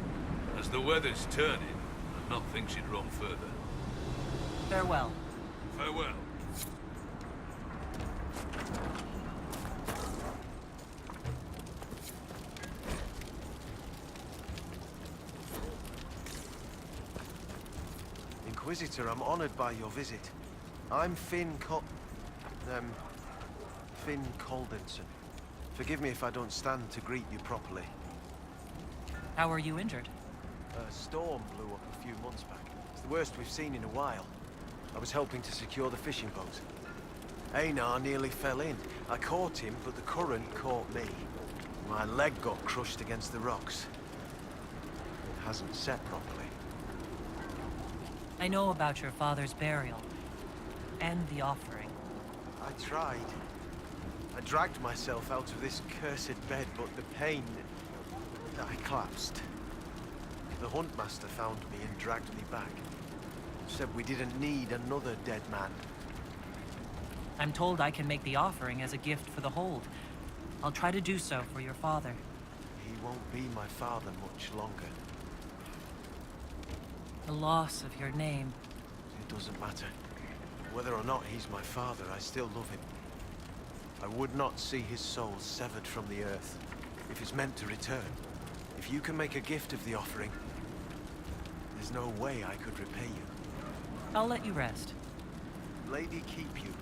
As the weather's turning, I'd not think she'd run further. Farewell. Farewell. Inquisitor, I'm honored by your visit. I'm Finn Coldenson. Forgive me if I don't stand to greet you properly. How are you injured? A storm blew up a few months back. It's the worst we've seen in a while. I was helping to secure the fishing boat. Einar nearly fell in. I caught him, but the current caught me. My leg got crushed against the rocks. It hasn't set properly. I know about your father's burial. And the offering. I tried. I dragged myself out of this cursed bed, but the pain... I collapsed. The Huntmaster found me and dragged me back. Said we didn't need another dead man. I'm told I can make the offering as a gift for the hold. I'll try to do so for your father. He won't be my father much longer. The loss of your name. It doesn't matter. Whether or not he's my father, I still love him. I would not see his soul severed from the earth, if it's meant to return. If you can make a gift of the offering, there's no way I could repay you. I'll let you rest. Lady keep you.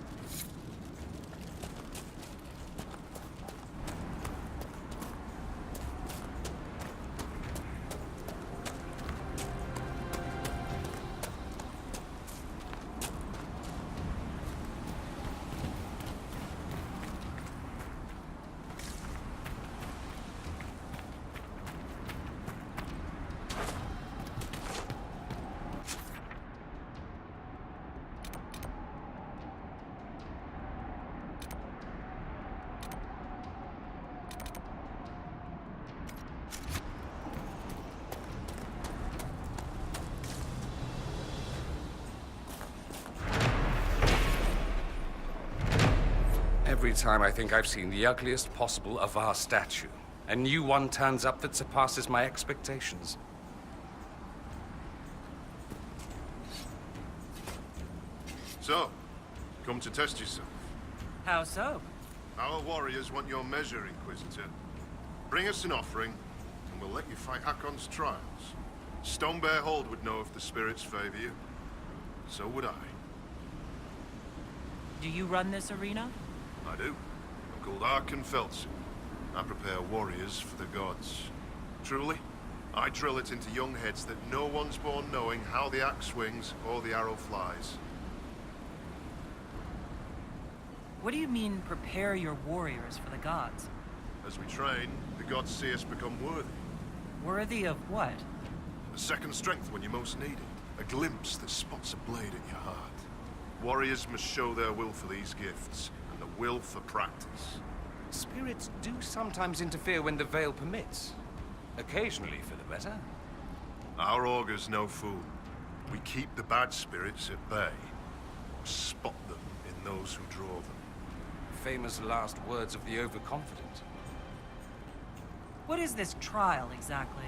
Every time I think I've seen the ugliest possible Avar statue, a new one turns up that surpasses my expectations. So, come to test yourself. How so? Our warriors want your measure, Inquisitor. Bring us an offering, and we'll let you fight Hakon's trials. Stonebear Hold would know if the spirits favor you. So would I. Do you run this arena? I do. I'm called Arkan Feltz. I prepare warriors for the gods. Truly, I drill it into young heads that no one's born knowing how the axe swings or the arrow flies. What do you mean, prepare your warriors for the gods? As we train, the gods see us become worthy. Worthy of what? A second strength when you most need it. A glimpse that spots a blade at your heart. Warriors must show their will for these gifts, and the will for practice. Spirits do sometimes interfere when the veil permits. Occasionally for the better. Our augur's no fool. We keep the bad spirits at bay, or spot them in those who draw them. Famous last words of the overconfident. What is this trial, exactly?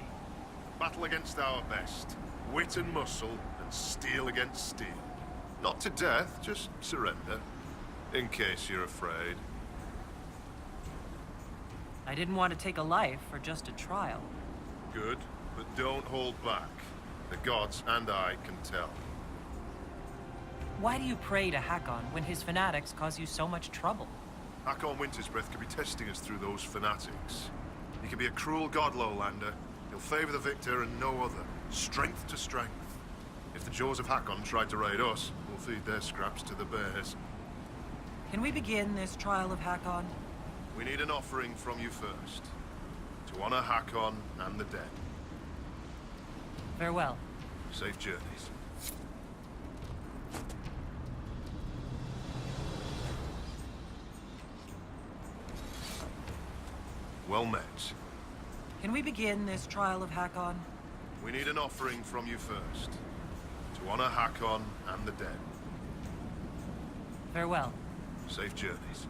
Battle against our best. Wit and muscle, and steel against steel. Not to death, just surrender. In case you're afraid. I didn't want to take a life for just a trial. Good, but don't hold back. The gods and I can tell. Why do you pray to Hakon when his fanatics cause you so much trouble? Hakon Wintersbreath could be testing us through those fanatics. He can be a cruel god, Lowlander. He'll favor the victor and no other. Strength to strength. If the jaws of Hakon tried to raid us, we'll feed their scraps to the bears. Can we begin this trial of Hakon? We need an offering from you first. To honor Hakon and the dead. Farewell. Safe journeys. Well met. Can we begin this trial of Hakon? We need an offering from you first, to honor Hakon and the dead. Farewell. Safe journeys.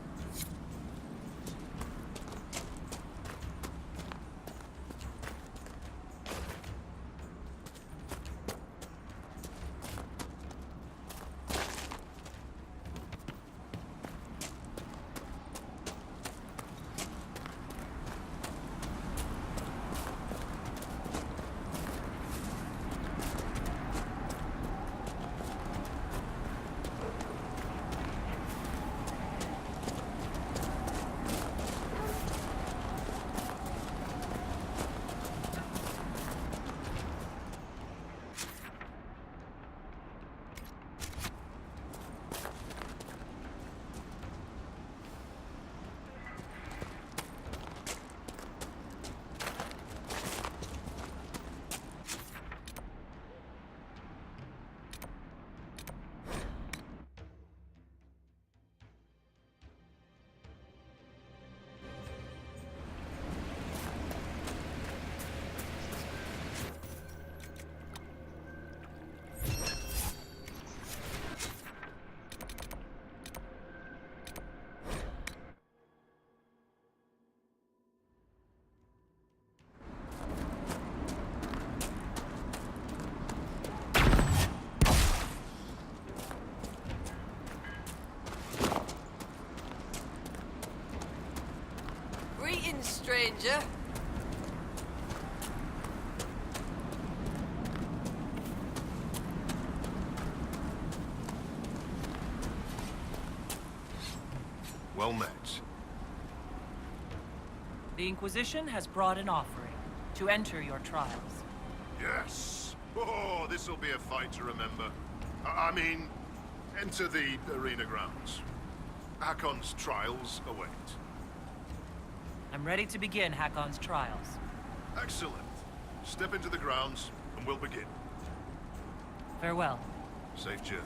Greetings, stranger. Well met. The Inquisition has brought an offering to enter your trials. Yes! Oh, this'll be a fight to remember. I mean, enter the arena grounds. Hakon's trials await. I'm ready to begin Hakon's trials. Excellent. Step into the grounds, and we'll begin. Farewell. Safe journeys.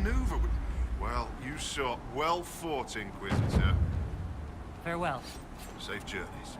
maneuver. Well, you saw well fought, Inquisitor. Farewell. Safe journeys.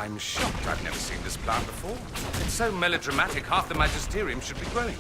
I'm shocked I've never seen this plant before. It's so melodramatic, half the Magisterium should be growing it.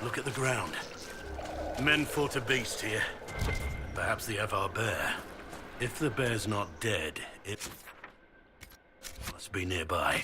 Look at the ground. Men fought a beast here. Perhaps they have our bear. If the bear's not dead, it must be nearby.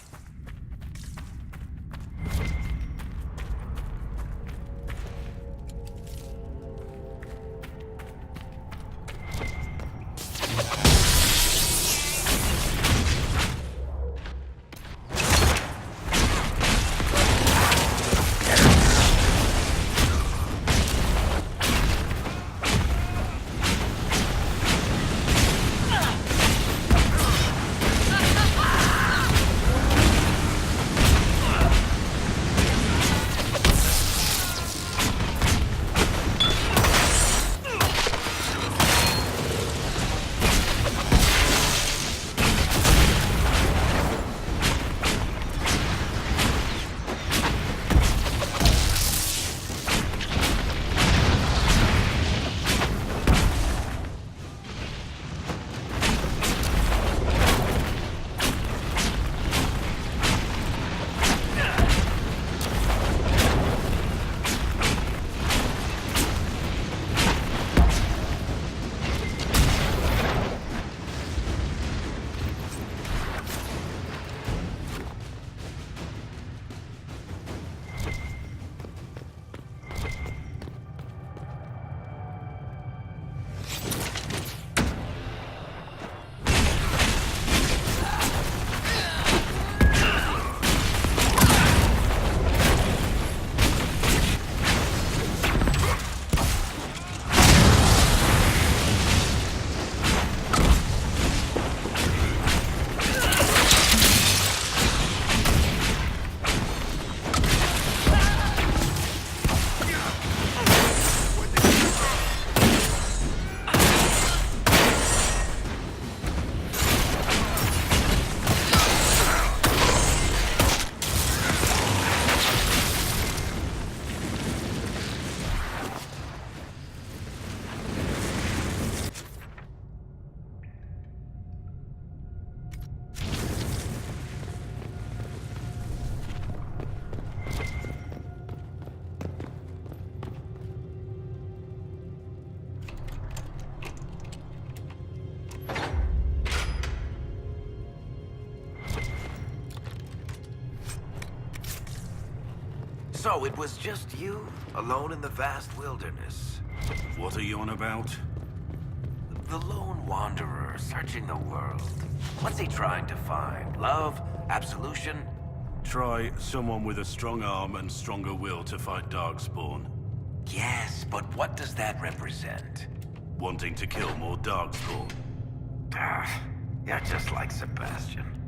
So it was just you, alone in the vast wilderness. What are you on about? The lone wanderer searching the world. What's he trying to find? Love? Absolution? Try someone with a strong arm and stronger will to fight Darkspawn. Yes, but what does that represent? Wanting to kill more Darkspawn. You're just like Sebastian.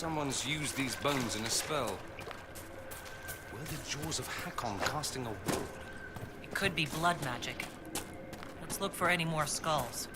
Someone's used these bones in a spell. Were the jaws of Hakon casting a ward? It could be blood magic. Let's look for any more skulls.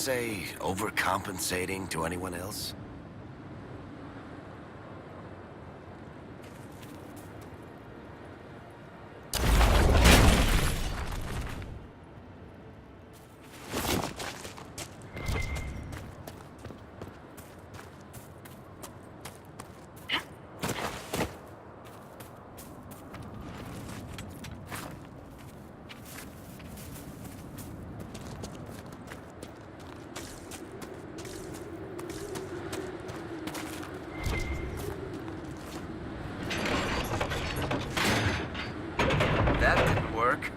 say, overcompensating to anyone else? That didn't work.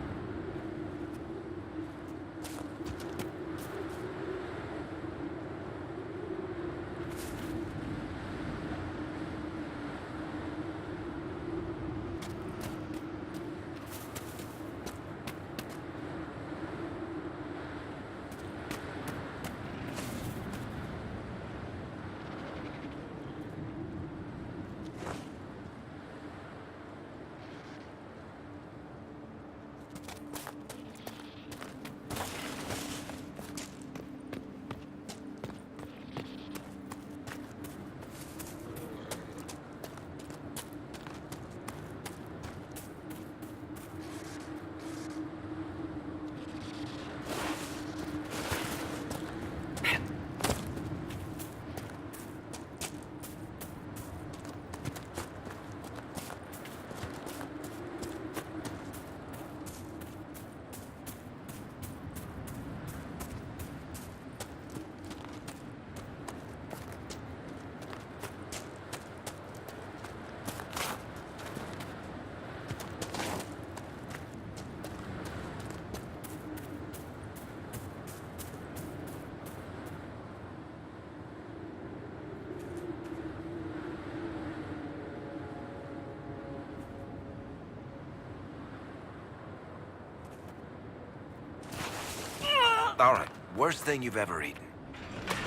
All right, worst thing you've ever eaten.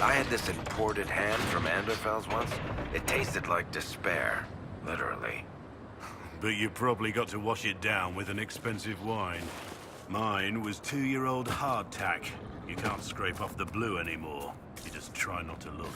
I had this imported ham from Anderfell's once. It tasted like despair, literally. But you probably got to wash it down with an expensive wine. Mine was 2-year-old hardtack. You can't scrape off the blue anymore. You just try not to look.